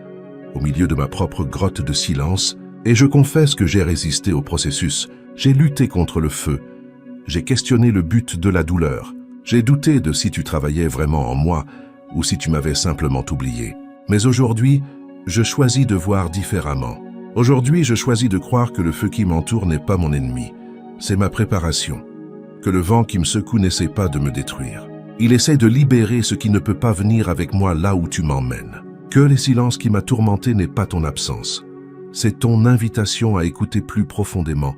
au milieu de ma propre grotte de silence, et je confesse que j'ai résisté au processus, j'ai lutté contre le feu, j'ai questionné le but de la douleur, j'ai douté de si tu travaillais vraiment en moi ou si tu m'avais simplement oublié. Mais aujourd'hui, je choisis de voir différemment. Aujourd'hui, je choisis de croire que le feu qui m'entoure n'est pas mon ennemi, c'est ma préparation, que le vent qui me secoue n'essaie pas de me détruire. Il essaie de libérer ce qui ne peut pas venir avec moi là où tu m'emmènes. Que les silences qui m'a tourmenté n'est pas ton absence. C'est ton invitation à écouter plus profondément,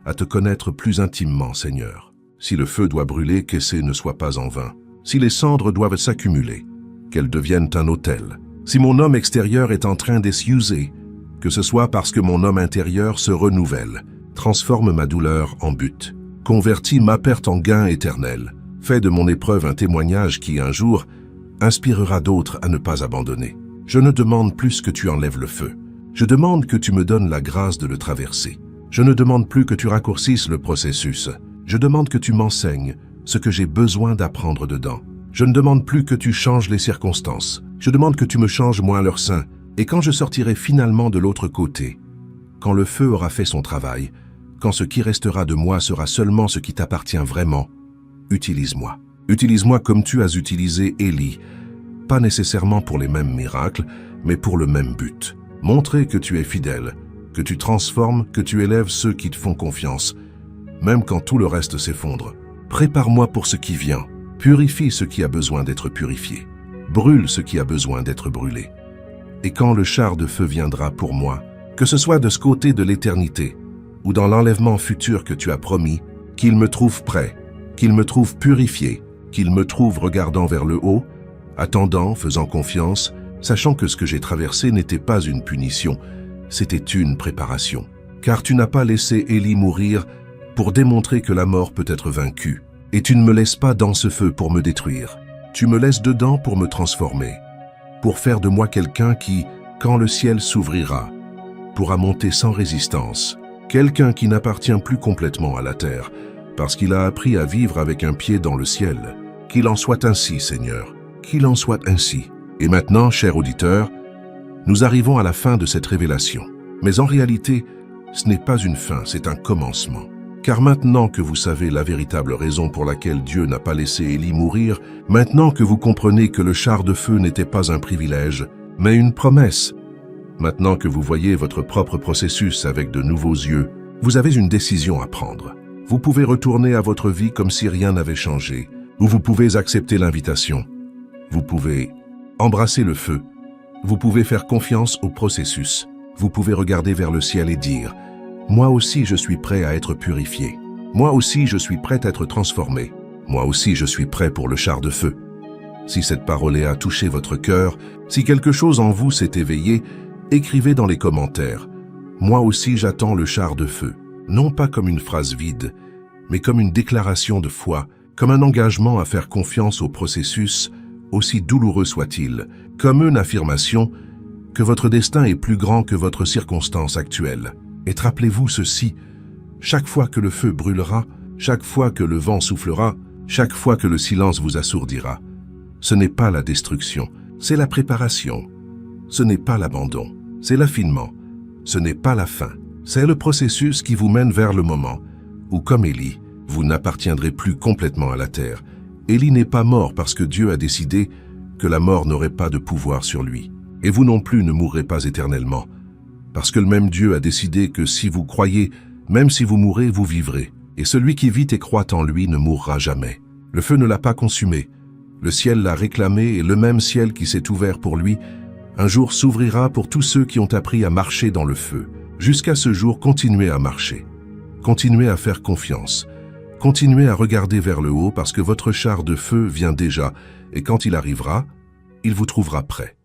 à te connaître plus intimement, Seigneur. Si le feu doit brûler, qu'essai ne soit pas en vain. Si les cendres doivent s'accumuler, qu'elles deviennent un autel. Si mon homme extérieur est en train d'essuyer, que ce soit parce que mon homme intérieur se renouvelle, transforme ma douleur en but, convertis ma perte en gain éternel, fais de mon épreuve un témoignage qui, un jour, inspirera d'autres à ne pas abandonner. Je ne demande plus que tu enlèves le feu. Je demande que tu me donnes la grâce de le traverser. Je ne demande plus que tu raccourcisses le processus. Je demande que tu m'enseignes ce que j'ai besoin d'apprendre dedans. Je ne demande plus que tu changes les circonstances. Je demande que tu me changes moi leur sein. Et quand je sortirai finalement de l'autre côté, quand le feu aura fait son travail, quand ce qui restera de moi sera seulement ce qui t'appartient vraiment, utilise-moi. Utilise-moi comme tu as utilisé Élie, pas nécessairement pour les mêmes miracles, mais pour le même but. Montrer que tu es fidèle, que tu transformes, que tu élèves ceux qui te font confiance, même quand tout le reste s'effondre. Prépare-moi pour ce qui vient. Purifie ce qui a besoin d'être purifié. Brûle ce qui a besoin d'être brûlé. Et quand le char de feu viendra pour moi, que ce soit de ce côté de l'éternité ou dans l'enlèvement futur que tu as promis, qu'il me trouve prêt, qu'il me trouve purifié, qu'il me trouve regardant vers le haut, attendant, faisant confiance, sachant que ce que j'ai traversé n'était pas une punition, c'était une préparation. Car tu n'as pas laissé Élie mourir pour démontrer que la mort peut être vaincue. Et tu ne me laisses pas dans ce feu pour me détruire. Tu me laisses dedans pour me transformer, pour faire de moi quelqu'un qui, quand le ciel s'ouvrira, pourra monter sans résistance. Quelqu'un qui n'appartient plus complètement à la terre, parce qu'il a appris à vivre avec un pied dans le ciel. Qu'il en soit ainsi, Seigneur, qu'il en soit ainsi. Et maintenant, chers auditeurs, nous arrivons à la fin de cette révélation. Mais en réalité, ce n'est pas une fin, c'est un commencement. Car maintenant que vous savez la véritable raison pour laquelle Dieu n'a pas laissé Élie mourir, maintenant que vous comprenez que le char de feu n'était pas un privilège, mais une promesse, maintenant que vous voyez votre propre processus avec de nouveaux yeux, vous avez une décision à prendre. Vous pouvez retourner à votre vie comme si rien n'avait changé, ou vous pouvez accepter l'invitation. Vous pouvez embrasser le feu. Vous pouvez faire confiance au processus. Vous pouvez regarder vers le ciel et dire « Moi aussi je suis prêt à être purifié. Moi aussi je suis prêt à être transformé. Moi aussi je suis prêt pour le char de feu. » Si cette parole a touché votre cœur, si quelque chose en vous s'est éveillé, écrivez dans les commentaires « Moi aussi j'attends le char de feu ». Non pas comme une phrase vide, mais comme une déclaration de foi, comme un engagement à faire confiance au processus, aussi douloureux soit-il, comme une affirmation que votre destin est plus grand que votre circonstance actuelle. Et rappelez-vous ceci, chaque fois que le feu brûlera, chaque fois que le vent soufflera, chaque fois que le silence vous assourdira, ce n'est pas la destruction, c'est la préparation. Ce n'est pas l'abandon, c'est l'affinement. Ce n'est pas la fin, c'est le processus qui vous mène vers le moment où, comme Élie, vous n'appartiendrez plus complètement à la terre. Élie n'est pas mort parce que Dieu a décidé que la mort n'aurait pas de pouvoir sur lui. Et vous non plus ne mourrez pas éternellement, Parce que le même Dieu a décidé que si vous croyez, même si vous mourrez, vous vivrez. Et celui qui vit et croit en lui ne mourra jamais. Le feu ne l'a pas consumé. Le ciel l'a réclamé et le même ciel qui s'est ouvert pour lui, un jour s'ouvrira pour tous ceux qui ont appris à marcher dans le feu. Jusqu'à ce jour, continuez à marcher. Continuez à faire confiance. Continuez à regarder vers le haut parce que votre char de feu vient déjà et quand il arrivera, il vous trouvera prêt.